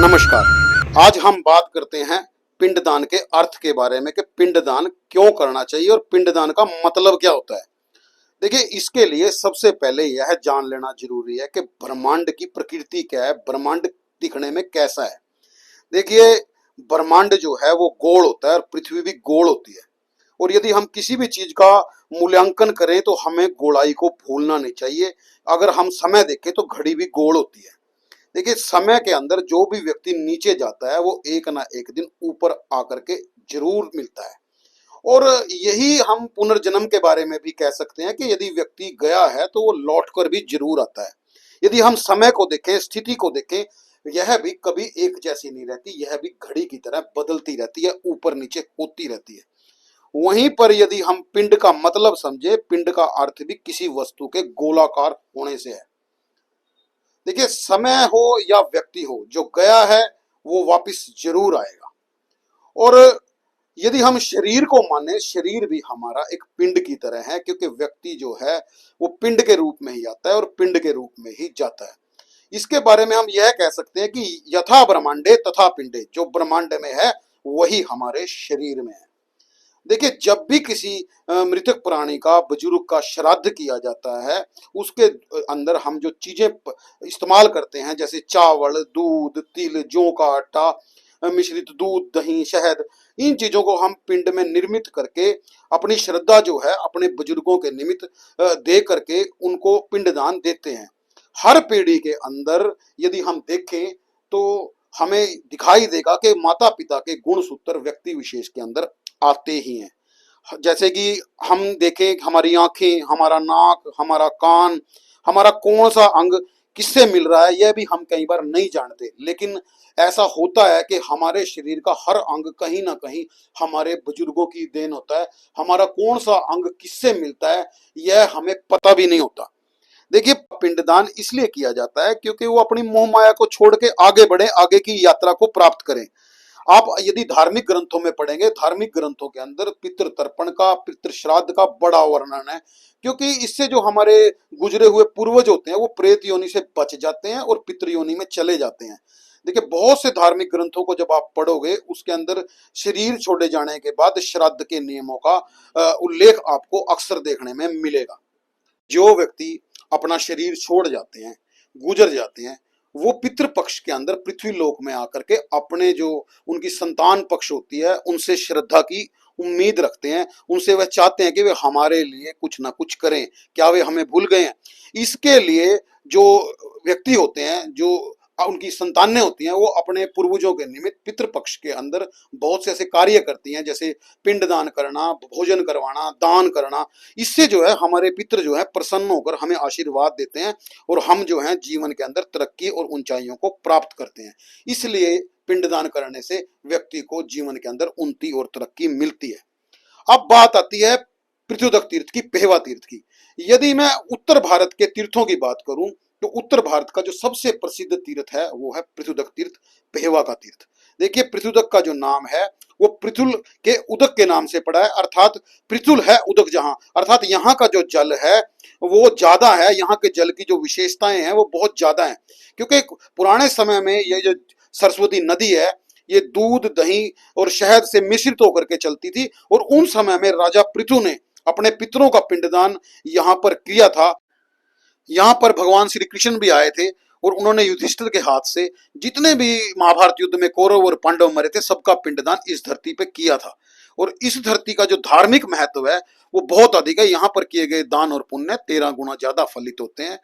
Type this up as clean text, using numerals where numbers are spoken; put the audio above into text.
नमस्कार। आज हम बात करते हैं पिंडदान के अर्थ के बारे में कि पिंडदान क्यों करना चाहिए और पिंडदान का मतलब क्या होता है। देखिए, इसके लिए सबसे पहले यह जान लेना जरूरी है कि ब्रह्मांड की प्रकृति क्या है, ब्रह्मांड दिखने में कैसा है। देखिए, ब्रह्मांड जो है वो गोल होता है और पृथ्वी भी गोल होती है। और यदि हम किसी भी चीज का मूल्यांकन करें तो हमें गोलाई को भूलना नहीं चाहिए। अगर हम समय देखें तो घड़ी भी गोल होती है। देखिए, समय के अंदर जो भी व्यक्ति नीचे जाता है वो एक ना एक दिन ऊपर आकर के जरूर मिलता है। और यही हम पुनर्जन्म के बारे में भी कह सकते हैं कि यदि व्यक्ति गया है तो वो लौट कर भी जरूर आता है। यदि हम समय को देखें, स्थिति को देखें, यह भी कभी एक जैसी नहीं रहती, यह भी घड़ी की तरह बदलती रहती है, ऊपर नीचे होती रहती है। वहीं पर यदि हम पिंड का मतलब समझे, पिंड का अर्थ भी किसी वस्तु के गोलाकार होने से है। देखिए, समय हो या व्यक्ति हो, जो गया है वो वापस जरूर आएगा। और यदि हम शरीर को माने, शरीर भी हमारा एक पिंड की तरह है, क्योंकि व्यक्ति जो है वो पिंड के रूप में ही आता है और पिंड के रूप में ही जाता है। इसके बारे में हम यह कह सकते हैं कि यथा ब्रह्मांडे तथा पिंडे, जो ब्रह्मांड में है वही हमारे शरीर में है। देखिए, जब भी किसी मृतक प्राणी का, बुजुर्ग का श्राद्ध किया जाता है, उसके अंदर हम जो चीजें इस्तेमाल करते हैं, जैसे चावल, दूध, तिल, जौ का आटा, मिश्रित दूध, दही, शहद, इन चीजों को हम पिंड में निर्मित करके अपनी श्रद्धा जो है अपने बुजुर्गों के निमित्त दे करके उनको पिंडदान देते हैं। हर पीढ़ी के अंदर यदि हम देखें तो हमें दिखाई देगा कि माता पिता के गुण सूत्र व्यक्ति विशेष के अंदर आते ही हैं। जैसे कि हम देखें, हमारी आंखें, हमारा नाक, हमारा कान, हमारा कौन सा अंग किससे मिल रहा है यह भी हम कई बार नहीं जानते, लेकिन ऐसा होता है कि हमारे शरीर का हर अंग कहीं ना कहीं हमारे बुजुर्गों की देन होता है। हमारा कौन सा अंग किससे मिलता है यह हमें पता भी नहीं होता। देखिए, पिंडदान इसलिए किया जाता है क्योंकि वो अपनी मोह माया को छोड़ के आगे बढ़े, आगे की यात्रा को प्राप्त करें। आप यदि धार्मिक ग्रंथों में पढ़ेंगे, धार्मिक ग्रंथों के अंदर पितृ तर्पण का, पितृ श्राद्ध का बड़ा वर्णन है, क्योंकि इससे जो हमारे गुजरे हुए पूर्वज होते हैं वो प्रेत योनि से बच जाते हैं और पितृ योनि में चले जाते हैं। देखिए, बहुत से धार्मिक ग्रंथों को जब आप पढ़ोगे उसके अंदर शरीर छोड़े जाने के बाद श्राद्ध के नियमों का उल्लेख आपको अक्सर देखने में मिलेगा। जो व्यक्ति अपना शरीर छोड़ जाते हैं, गुजर जाते हैं, वो पितृ पक्ष के अंदर पृथ्वी लोक में आकर के अपने जो उनकी संतान पक्ष होती है उनसे श्रद्धा की उम्मीद रखते हैं। उनसे वह चाहते हैं कि वे हमारे लिए कुछ ना कुछ करें, क्या वे हमें भूल गए हैं। इसके लिए जो व्यक्ति होते हैं, जो उनकी संतानें होती हैं, वो अपने पूर्वजों के निमित्त पितृपक्ष के अंदर बहुत से ऐसे कार्य करती हैं, जैसे पिंडदान करना, भोजन करवाना, दान करना। इससे जो है हमारे पितृ जो है प्रसन्न होकर हमें आशीर्वाद देते हैं और हम जो है जीवन के अंदर तरक्की और ऊंचाइयों को प्राप्त करते हैं। इसलिए पिंडदान करने से व्यक्ति को जीवन के अंदर उन्नति और तरक्की मिलती है। अब बात आती है पृथ्वीदक तीर्थ की, पेहवा तीर्थ की। यदि मैं उत्तर भारत के तीर्थों की बात करूं तो उत्तर भारत का जो सबसे प्रसिद्ध तीर्थ है वो है पृथ्वीदक तीर्थ, पेहवा का तीर्थ। देखिए, पृथ्वीदक का जो नाम है वो पृथुल के उदक के नाम से पड़ा है, अर्थात पृथुल है उदक जहां, अर्थात यहाँ का जो जल है वो ज्यादा है, यहाँ के जल की जो विशेषताएं हैं वो बहुत ज्यादा हैं। क्योंकि पुराने समय में ये जो सरस्वती नदी है ये दूध, दही और शहद से मिश्रित होकर के चलती थी, और उन समय में राजा पृथु ने अपने पितरों का पिंडदान यहाँ पर किया था। यहाँ पर भगवान श्री कृष्ण भी आए थे और उन्होंने युधिष्ठिर के हाथ से जितने भी महाभारत युद्ध में कौरव और पांडव मरे थे सबका पिंडदान इस धरती पे किया था। और इस धरती का जो धार्मिक महत्व है वो बहुत अधिक है। यहाँ पर किए गए दान और पुण्य 13 गुना ज्यादा फलित होते हैं।